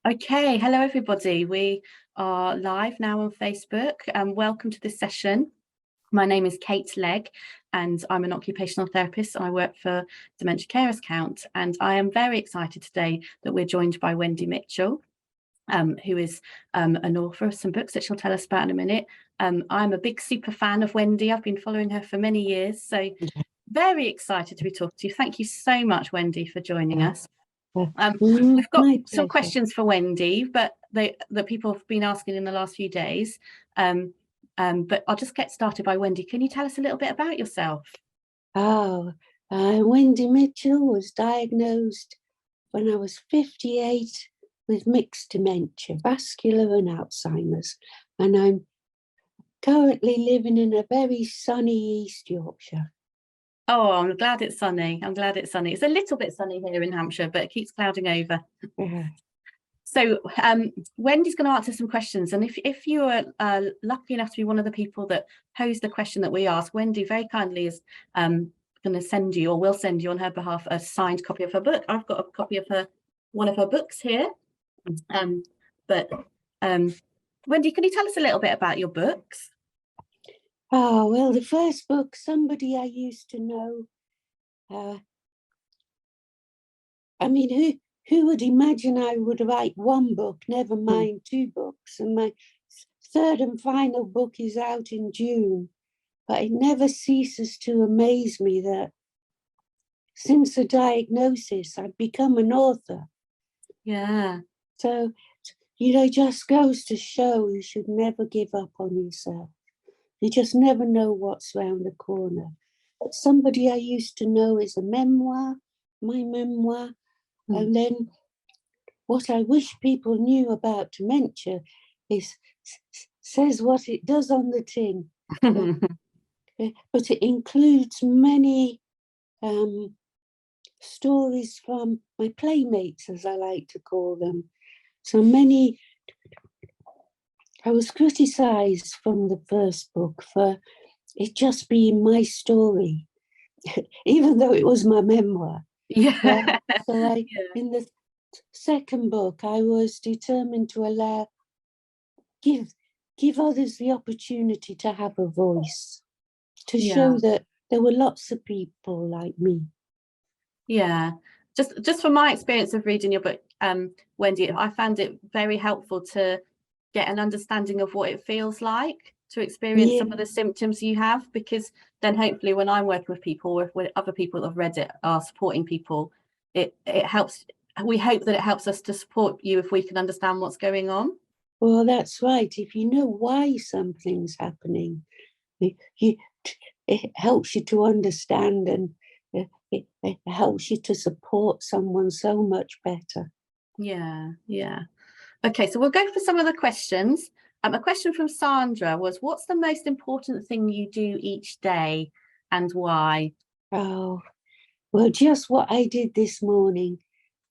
Okay, hello everybody. We are live now on Facebook. Welcome to this session. My name is Kate Legg and I'm an occupational therapist. I work for Dementia Carers Count, and I am very excited today that we're joined by Wendy Mitchell, who is an author of some books that she'll tell us about in a minute. I'm a big super fan of Wendy. I've been following her for many years, so very excited to be talking to you. Thank you so much, Wendy, for joining us. We've got some questions for Wendy, but that people have been asking in the last few days. But I'll just get started by Wendy. Can you tell us a little bit about yourself? Wendy Mitchell was diagnosed when I was 58 with mixed dementia, vascular and Alzheimer's, and I'm currently living in a very sunny East Yorkshire. Oh, I'm glad it's sunny. I'm glad it's sunny. It's a little bit sunny here in Hampshire, but it keeps clouding over. Yeah. So Wendy's going to answer some questions. And if you are lucky enough to be one of the people that posed the question that we asked, Wendy very kindly is going to send you, or will send you on her behalf, a signed copy of her book. I've got a copy of one of her books here. Wendy, can you tell us a little bit about your books? Oh, well, the first book, somebody I used to know. I mean, who would imagine I would write one book, never mind two books? And my third and final book is out in June. But it never ceases to amaze me that since the diagnosis, I've become an author. Yeah. So, it just goes to show you should never give up on yourself. You just never know what's round the corner. But somebody I used to know is a memoir, my memoir. And then what I wish people knew about dementia is says what it does on the tin. But it includes many stories from my playmates, as I like to call them. So many. I was criticised from the first book for it just being my story, even though it was my memoir. Yeah. In the second book, I was determined to give others the opportunity to have a voice, to show that there were lots of people like me. Yeah, just from my experience of reading your book, Wendy, I found it very helpful to get an understanding of what it feels like to experience some of the symptoms you have, because then hopefully when I'm working with people, or if other people that have read it are supporting people, it helps. We hope that it helps us to support you if we can understand what's going on. Well, that's right. If you know why something's happening, it helps you to understand, and it helps you to support someone so much better. Yeah. Okay, so we'll go for some of the questions. A question from Sandra was, what's the most important thing you do each day and why? Oh, well, just what I did this morning.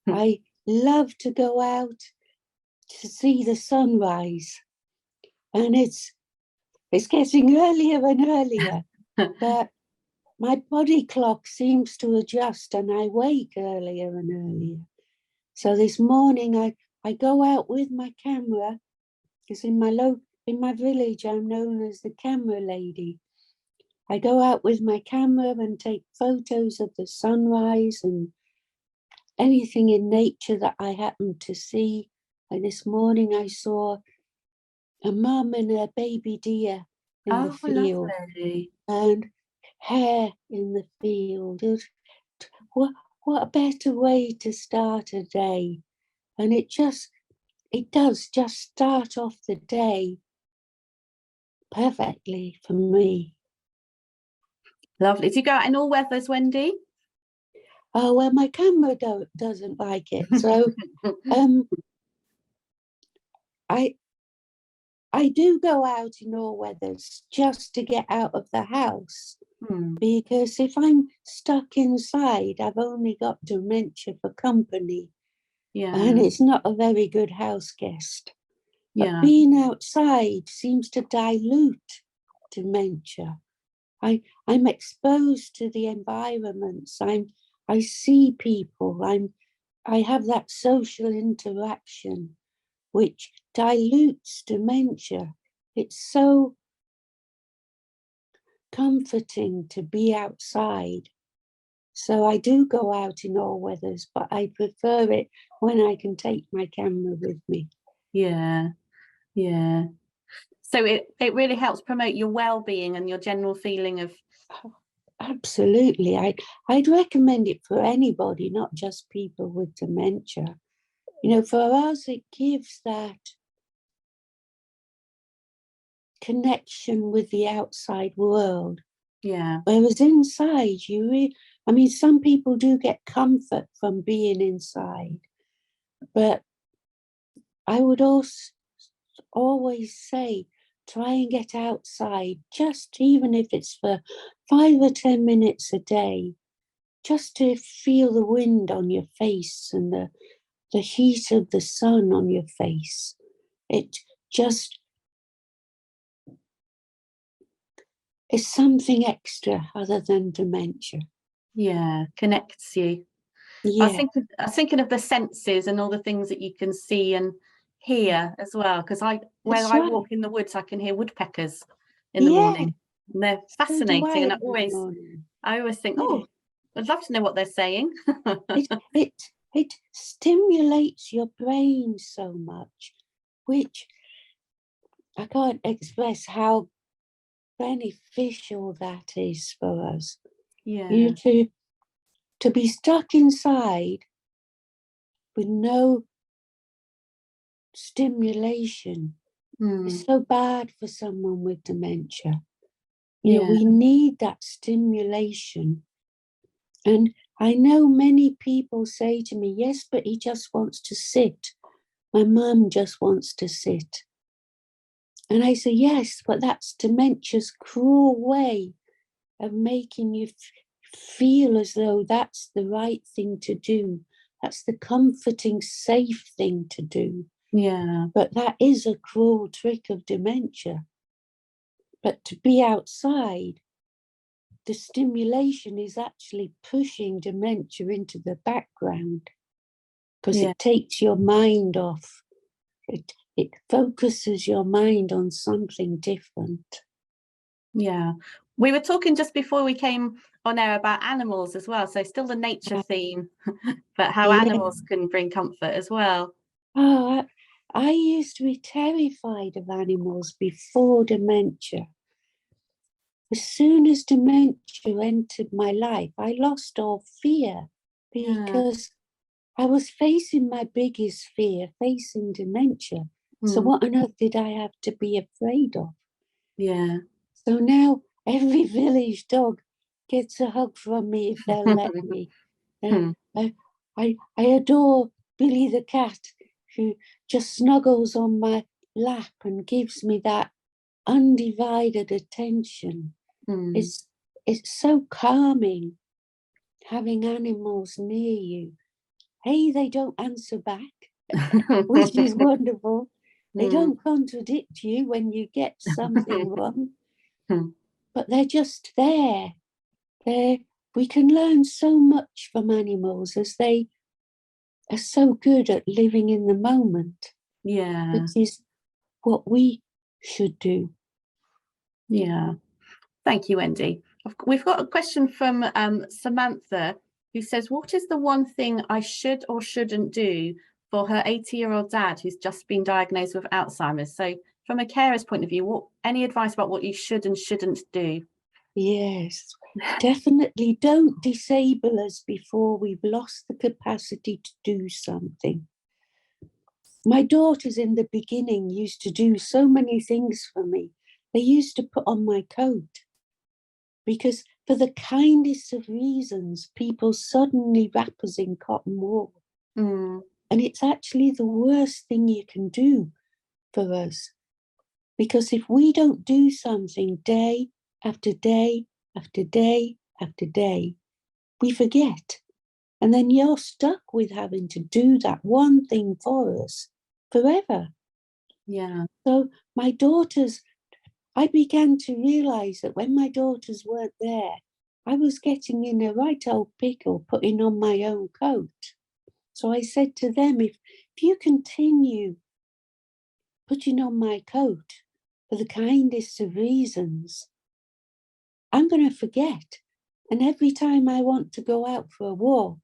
I love to go out to see the sunrise, and it's getting earlier and earlier, but my body clock seems to adjust and I wake earlier and earlier. So this morning I go out with my camera, because in my village I'm known as the camera lady. I go out with my camera and take photos of the sunrise and anything in nature that I happen to see. Like this morning I saw a mum and a baby deer in the field. Lovely. And hare in the field. What a better way to start a day. And it does just start off the day perfectly for me. Lovely. Do you go out in all weathers, Wendy? Oh, well, my camera doesn't like it. So I do go out in all weathers just to get out of the house. Because if I'm stuck inside, I've only got dementia for company. Yeah. And it's not a very good house guest. Yeah. But being outside seems to dilute dementia. I'm exposed to the environments. I see people. I have that social interaction. which dilutes dementia. It's so comforting to be outside. So I do go out in all weathers, but I prefer it when I can take my camera with me. Yeah, yeah. So it really helps promote your well-being and your general feeling of... Oh, absolutely. I'd recommend it for anybody, not just people with dementia. You know, for us, it gives that connection with the outside world. Yeah. Whereas inside, I mean, some people do get comfort from being inside, but I would also always say, try and get outside, just even if it's for 5 or 10 minutes a day, just to feel the wind on your face and the heat of the sun on your face. It just is something extra other than dementia. Yeah, connects you. Yeah. I was thinking of the senses and all the things that you can see and hear as well, because where That's I right. walk in the woods, I can hear woodpeckers in the Yeah, morning. And they're so do I fascinating, and every morning. I always think, Yeah. oh, I'd love to know what they're saying. It stimulates your brain so much, which I can't express how beneficial that is for us. Yeah, To be stuck inside with no stimulation is so bad for someone with dementia. You know, yeah, we need that stimulation. And I know many people say to me, yes, but he just wants to sit. My mum just wants to sit. And I say, yes, but that's dementia's cruel way of making you feel as though that's the right thing to do. That's the comforting, safe thing to do. yeah, But that is a cruel trick of dementia. But to be outside, the stimulation is actually pushing dementia into the background because yeah, it takes your mind off. It focuses your mind on something different. yeah. We were talking just before we came on air about animals as well, so still the nature theme, but how Yeah. animals can bring comfort as well. Oh, I used to be terrified of animals before dementia. As soon as dementia entered my life, I lost all fear Yeah. because I was facing my biggest fear, facing dementia. So Mm. what on earth did I have to be afraid of? Yeah. So now every village dog gets a hug from me if they'll let me. Hmm. I adore Billy the cat, who just snuggles on my lap and gives me that undivided attention. Mm. It's so calming having animals near you. Hey, they don't answer back, which is wonderful. They Mm. don't contradict you when you get something wrong, Hmm. but they're just there. We can learn so much from animals as they are so good at living in the moment, Yeah. which is what we should do. Yeah. Thank you, Wendy. We've got a question from Samantha, who says, what is the one thing I should or shouldn't do for her 80-year-old dad who's just been diagnosed with Alzheimer's? So from a carer's point of view, any advice about what you should and shouldn't do? Yes, definitely don't disable us before we've lost the capacity to do something. My daughters in the beginning used to do so many things for me. They used to put on my coat because, for the kindest of reasons, people suddenly wrap us in cotton wool. Mm. And it's actually the worst thing you can do for us. Because if we don't do something day after day after day after day, we forget. And then you're stuck with having to do that one thing for us forever. Yeah. So I began to realize that when my daughters weren't there, I was getting in a right old pickle putting on my own coat. So I said to them, if you continue putting on my coat for the kindest of reasons, I'm going to forget. And every time I want to go out for a walk,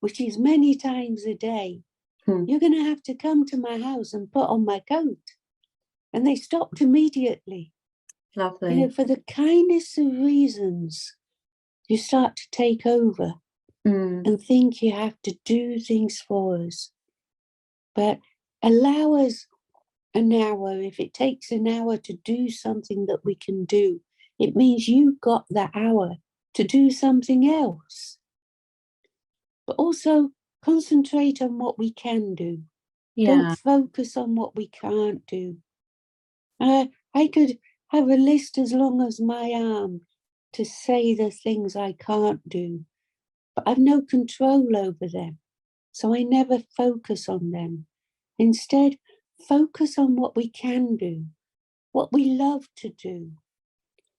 which is many times a day, you're going to have to come to my house and put on my coat. And they stopped immediately. Lovely. You know, for the kindest of reasons, you start to take over and think you have to do things for us. But allow us an hour. If it takes an hour to do something that we can do, it means you've got that hour to do something else. But also concentrate on what we can do. Yeah. Don't focus on what we can't do. I could have a list as long as my arm to say the things I can't do, but I've no control over them. So I never focus on them. Instead, focus on what we can do, what we love to do,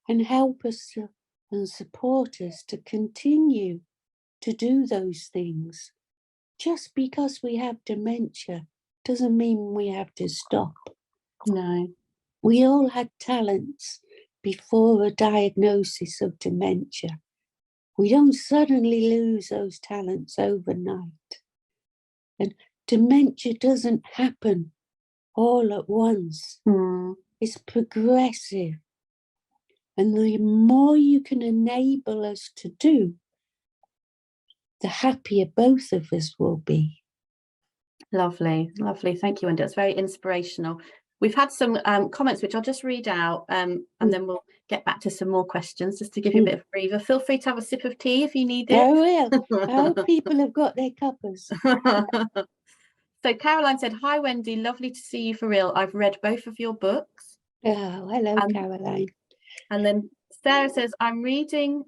and help us and support us to continue to do those things. Just because we have dementia doesn't mean we have to stop. No. We all had talents before a diagnosis of dementia. We don't suddenly lose those talents overnight. And dementia doesn't happen all at once. It's progressive. And the more you can enable us to do, the happier both of us will be. Lovely, lovely. Thank you, Wendy. That's very inspirational. We've had some comments which I'll just read out and then we'll get back to some more questions just to give you a bit of a breather. Feel free to have a sip of tea if you need it. I will. I hope people have got their cuppers. So Caroline said, "Hi Wendy, lovely to see you for real. I've read both of your books." Oh, hello, Caroline. And then Sarah says, I'm reading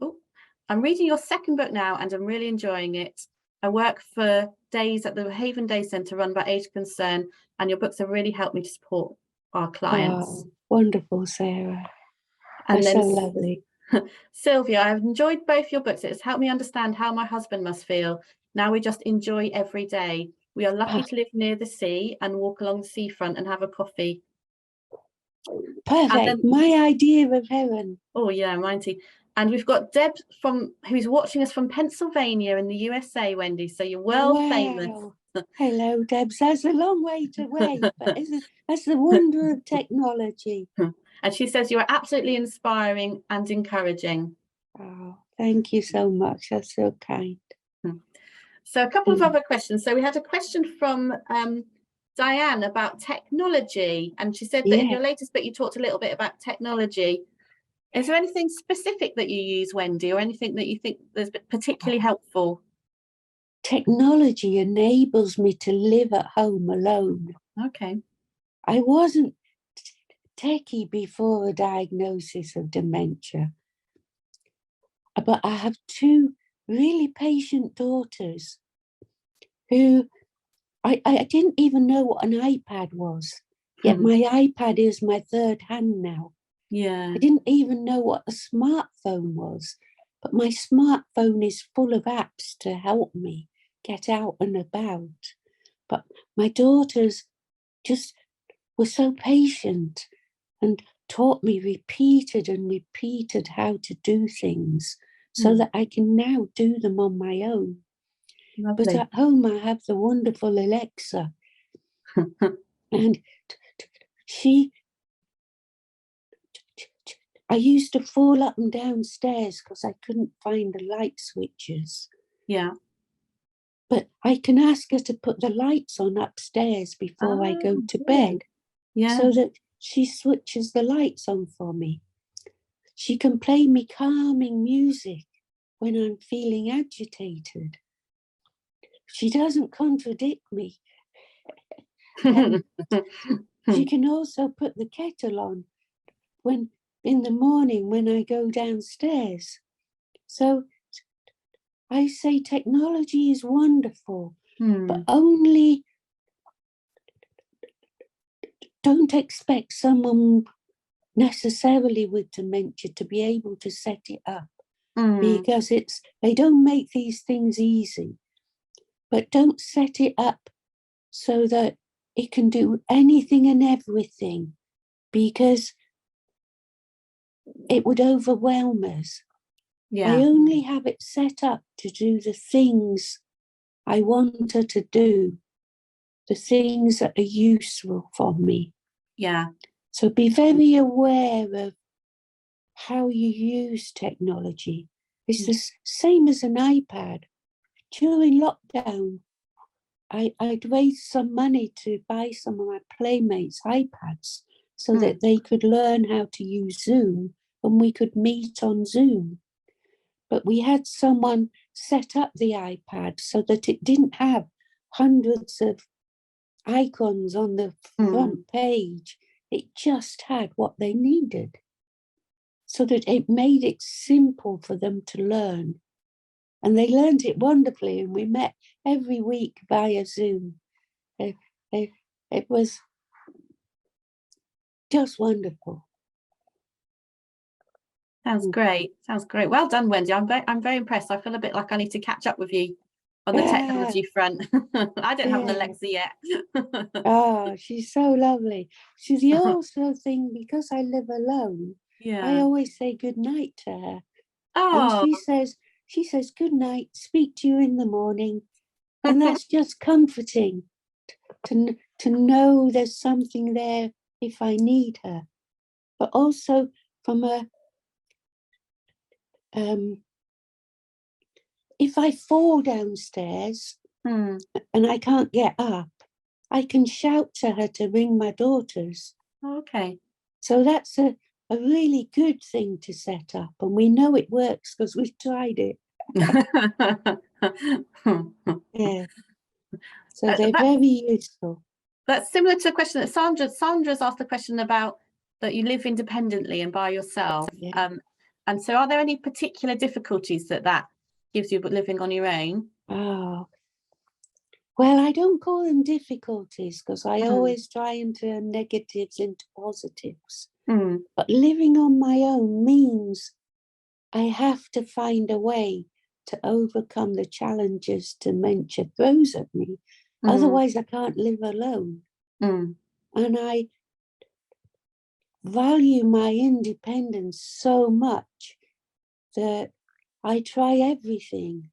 your second book now and I'm really enjoying it. I work for days at the Haven Day Centre run by Age Concern, and your books have really helped me to support our clients. Oh, wonderful, Sarah. And That's then so lovely. Sylvia, I've enjoyed both your books. It has helped me understand how my husband must feel. Now we just enjoy every day. We are lucky to live near the sea and walk along the seafront and have a coffee. Perfect. My idea of heaven. Oh yeah, mine too. And we've got Deb who's watching us from Pennsylvania in the USA, Wendy. So you're world famous. Hello, Debs. That's a long way to wait, but that's the wonder of technology. And she says you're absolutely inspiring and encouraging. Oh, thank you so much. That's so kind. So a couple of other questions. So we had a question from Diane about technology, and she said that in your latest book you talked a little bit about technology. Is there anything specific that you use, Wendy, or anything that you think is particularly helpful? Technology enables me to live at home alone. Okay. I wasn't techie before a diagnosis of dementia, but I have two really patient daughters who I didn't even know what an iPad was, yet my iPad is my third hand now. Yeah. I didn't even know what a smartphone was, but my smartphone is full of apps to help me get out and about. But my daughters just were so patient and taught me repeated and repeated how to do things so that I can now do them on my own. Lovely. But at home I have the wonderful Alexa. And I used to fall up and down stairs because I couldn't find the light switches. Yeah. But I can ask her to put the lights on upstairs before I go to bed. Yeah. So that she switches the lights on for me. She can play me calming music when I'm feeling agitated. She doesn't contradict me. She can also put the kettle on when in the morning when I go downstairs. So I say technology is wonderful, but only don't expect someone necessarily with dementia to be able to set it up, because they don't make these things easy. But don't set it up so that it can do anything and everything, because it would overwhelm us. I only have it set up to do the things I want her to do, the things that are useful for me. Yeah. So be very aware of how you use technology. It's the same as an iPad. During lockdown, I'd raised some money to buy some of my playmates' iPads so that they could learn how to use Zoom and we could meet on Zoom. But we had someone set up the iPad so that it didn't have hundreds of icons on the front page. It just had what they needed, so that it made it simple for them to learn. And they learned it wonderfully, and we met every week via Zoom. It was just wonderful. Sounds great. Sounds great. Well done, Wendy. I'm very impressed. I feel a bit like I need to catch up with you on the technology front. I don't have an Alexa yet. Oh, she's so lovely. She's the also thing, because I live alone. I always say good night to her. And she says good night, speak to you in the morning. And that's just comforting to know there's something there if I need her. But also from a if I fall downstairs and I can't get up, I can shout to her to ring my daughters. Okay. So that's a really good thing to set up. And we know it works because we've tried it. Yeah. So they're very useful. That's similar to a question that Sandra's asked a question about that you live independently and by yourself. Yeah. And so are there any particular difficulties that gives you living on your own? Oh, well, I don't call them difficulties because I always try and turn negatives into positives. But living on my own means I have to find a way to overcome the challenges dementia throws at me. Otherwise, I can't live alone. And I value my independence so much that I try everything.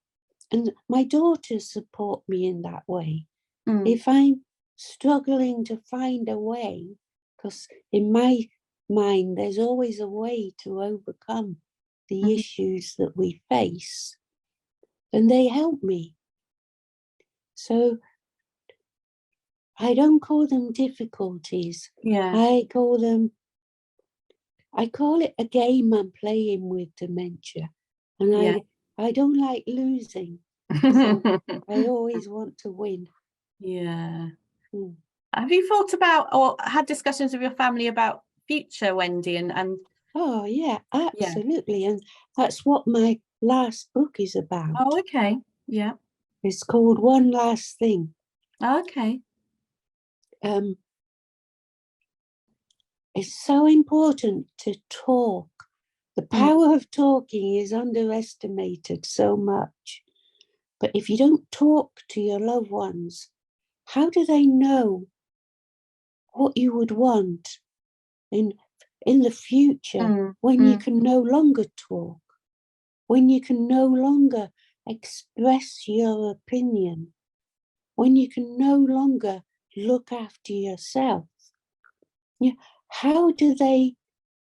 And my daughters support me in that way. If I'm struggling to find a way, because in my mind, there's always a way to overcome the issues that we face, then they help me. So I don't call them difficulties. I call it a game I'm playing with dementia. And I don't like losing. So I always want to win. Yeah. Have you thought about or had discussions with your family about future, Wendy? And oh yeah, absolutely. And that's what my last book is about. Oh, okay. Yeah. It's called One Last Thing. Okay. It's so important to talk. The power of talking is underestimated so much. But if you don't talk to your loved ones, how do they know what you would want in the future when you can no longer talk, when you can no longer express your opinion, when you can no longer look after yourself? How do they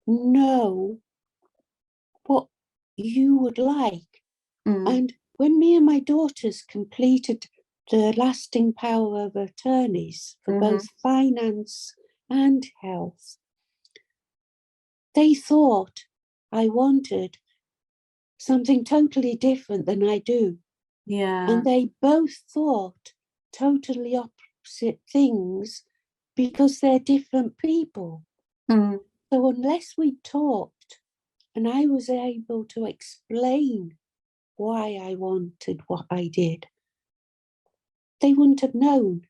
know what you would like? And when me and my daughters completed the lasting power of attorneys for both finance and health, they thought I wanted something totally different than I do. Yeah. And they both thought totally opposite things because they're different people. So unless we talked and I was able to explain why I wanted what I did, they wouldn't have known.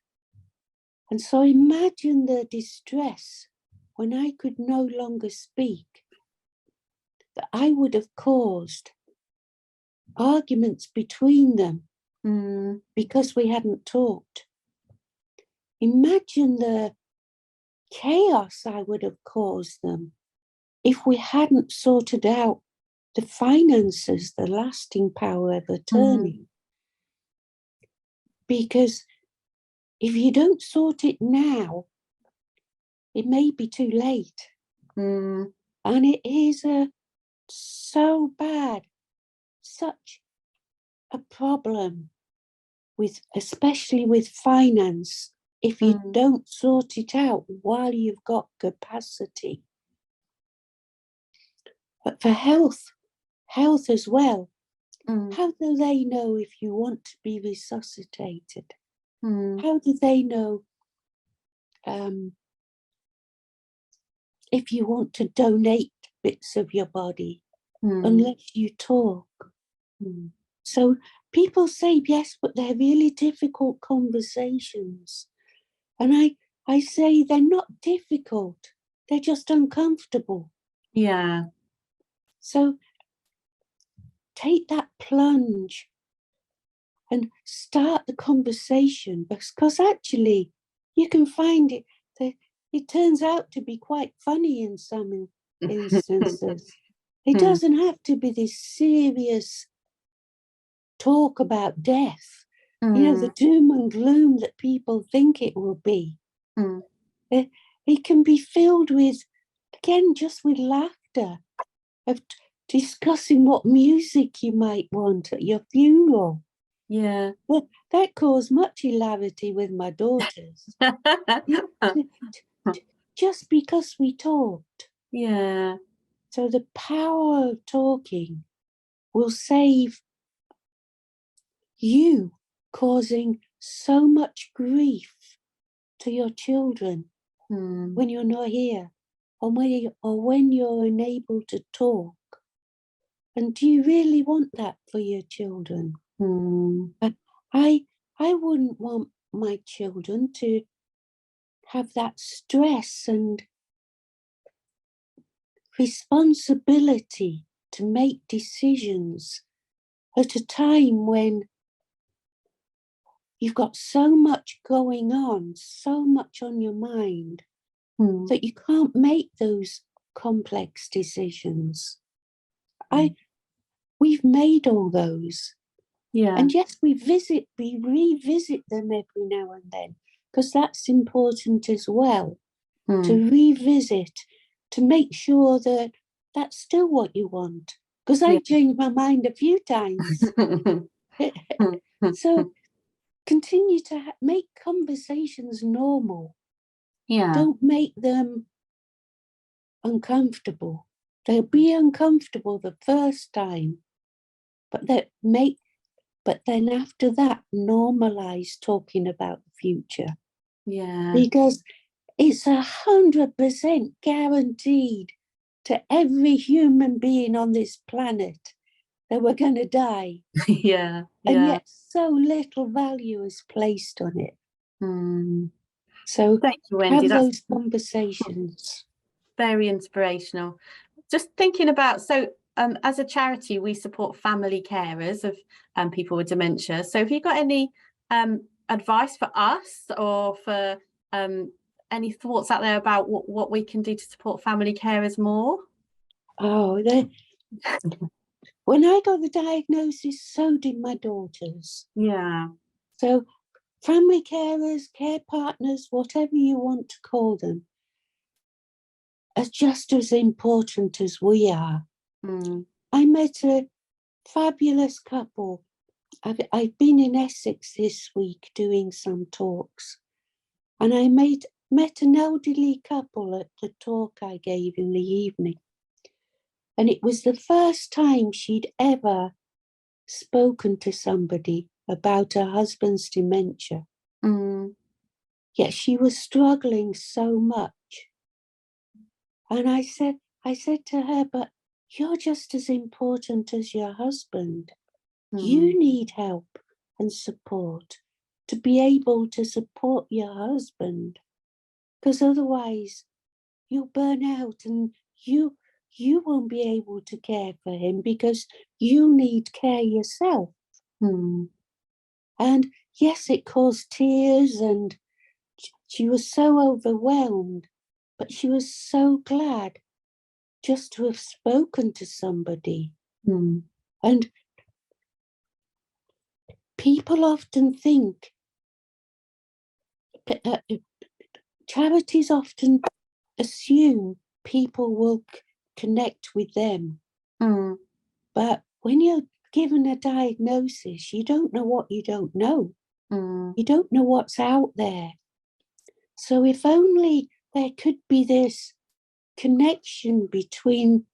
And so imagine the distress when I could no longer speak, that I would have caused arguments between them because we hadn't talked. imagine the chaos I would have caused them if we hadn't sorted out the finances, the lasting power of attorney. Because if you don't sort it now, it may be too late. And it is so bad, such a problem, especially with finance, if you don't sort it out while you've got capacity. But for health as well, how do they know if you want to be resuscitated? How do they know if you want to donate bits of your body unless you talk? So people say yes, but they're really difficult conversations. And I say they're not difficult, they're just uncomfortable. Yeah. So take that plunge and start the conversation, because actually you can find it that it turns out to be quite funny in some instances. It doesn't have to be this serious talk about death, the doom and gloom that people think it will be. It can be filled with, again, just with laughter, of discussing what music you might want at your funeral. Yeah. Well, that caused much hilarity with my daughters. Just because we talked. Yeah. So the power of talking will save you causing so much grief to your children when you're not here, or when you're unable to talk. And do you really want that for your children? I wouldn't want my children to have that stress and responsibility to make decisions at a time when you've got so much going on, so much on your mind, that you can't make those complex decisions. We've made all those. Yeah. And yes, we revisit them every now and then, because that's important as well, to revisit, to make sure that that's still what you want. Because I changed my mind a few times. So continue to make conversations normal. Yeah. Don't make them uncomfortable. They'll be uncomfortable the first time, but then after that, normalize talking about the future. Yeah. Because it's 100% guaranteed to every human being on this planet that we're going to die. Yeah. And yet so little value is placed on it. So thank you, Wendy. have That's those conversations. very inspirational. Just thinking about, so as a charity, we support family carers of people with dementia. So have you got any advice for us, or for any thoughts out there about what we can do to support family carers more? Oh, when I got the diagnosis, so did my daughters. Yeah. So family carers, care partners, whatever you want to call them, are just as important as we are. I met a fabulous couple. I've been in Essex this week doing some talks, and I met an elderly couple at the talk I gave in the evening. And it was the first time she'd ever spoken to somebody about her husband's dementia. Yet she was struggling so much. And I said to her, but you're just as important as your husband. You need help and support to be able to support your husband, because otherwise you'll burn out and you won't be able to care for him, because you need care yourself. And yes, it caused tears and She was so overwhelmed, but she was so glad just to have spoken to somebody. And people often think, charities often assume people will connect with them. But when you're given a diagnosis, you don't know what you don't know. You don't know what's out there. So if only there could be this connection between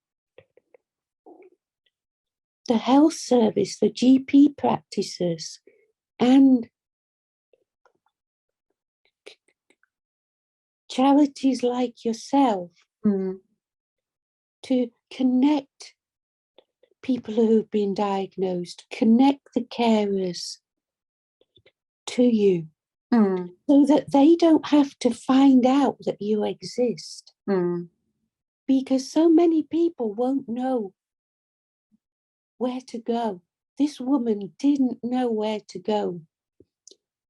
the health service, the GP practices, and charities like yourself, to connect people who've been diagnosed, connect the carers to you, so that they don't have to find out that you exist. Because so many people won't know where to go. This woman didn't know where to go.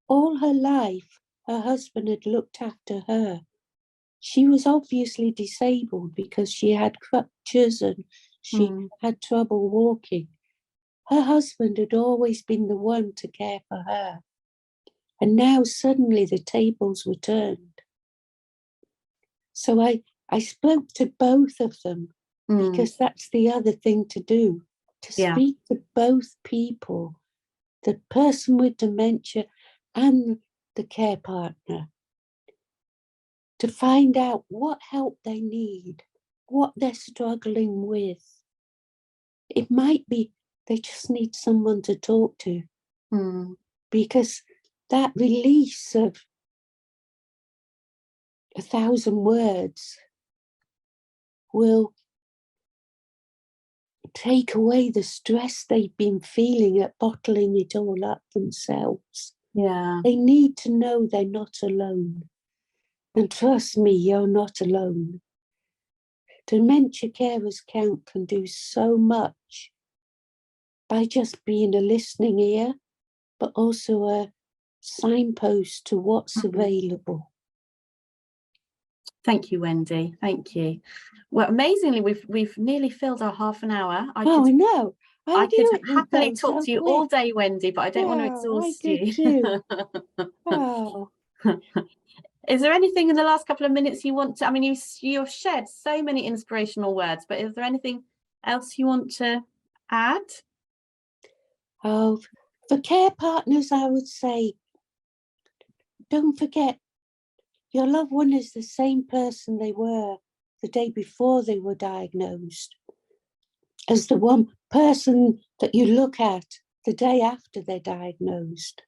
All her life, her husband had looked after her. She was obviously disabled because she had crutches and she had trouble walking. Her husband had always been the one to care for her. And now suddenly the tables were turned. So I spoke to both of them, because that's the other thing to do, to speak to both people, the person with dementia and the care partner, to find out what help they need, what they're struggling with. It might be they just need someone to talk to, because that release of 1,000 words will take away the stress they've been feeling at bottling it all up themselves. They need to know they're not alone. And trust me, you're not alone. Dementia Carers Count can do so much by just being a listening ear, but also a signpost to what's available. Thank you, Wendy. Thank you. Well, amazingly, we've nearly filled our half an hour. I know. I could knew it would happily go talk so to you quick. all day, Wendy, but I don't want to exhaust you. Oh. Is there anything in the last couple of minutes you want to, I mean, you've shared so many inspirational words, but is there anything else you want to add? Oh, for care partners, I would say, don't forget, your loved one is the same person they were the day before they were diagnosed as the one person that you look at the day after they're diagnosed.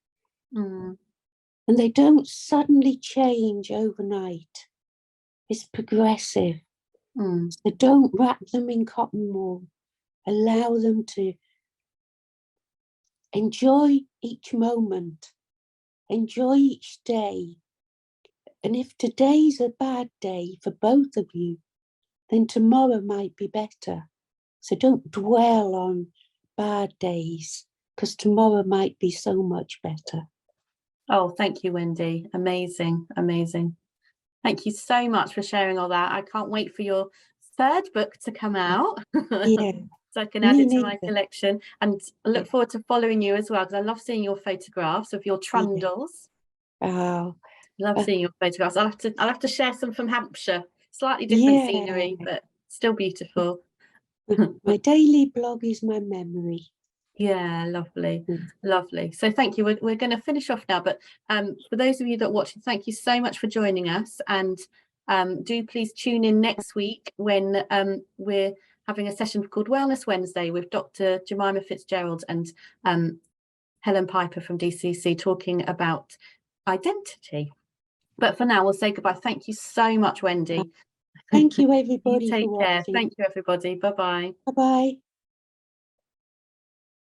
And they don't suddenly change overnight. It's progressive. So don't wrap them in cotton wool. Allow them to enjoy each moment, enjoy each day. And if today's a bad day for both of you, then tomorrow might be better. So don't dwell on bad days, because tomorrow might be so much better. Oh, thank you, Wendy. Amazing, amazing. Thank you so much for sharing all that. I can't wait for your third book to come out. Yeah. So I can add it to my collection, and I look forward to following you as well, because I love seeing your photographs of your trundles. Oh, Love seeing your photographs. I'll have to share some from Hampshire. Slightly different scenery, but still beautiful. My daily blog is my memory. Yeah, lovely, lovely. So thank you. We're going to finish off now, but for those of you that are watching, thank you so much for joining us, and do please tune in next week when we're having a session called Wellness Wednesday with Dr. Jemima Fitzgerald and Helen Piper from DCC, talking about identity. But for now, we'll say goodbye. Thank you so much, Wendy. Thank you, everybody. You take for care. watching. Thank you, everybody. Bye-bye. Bye-bye.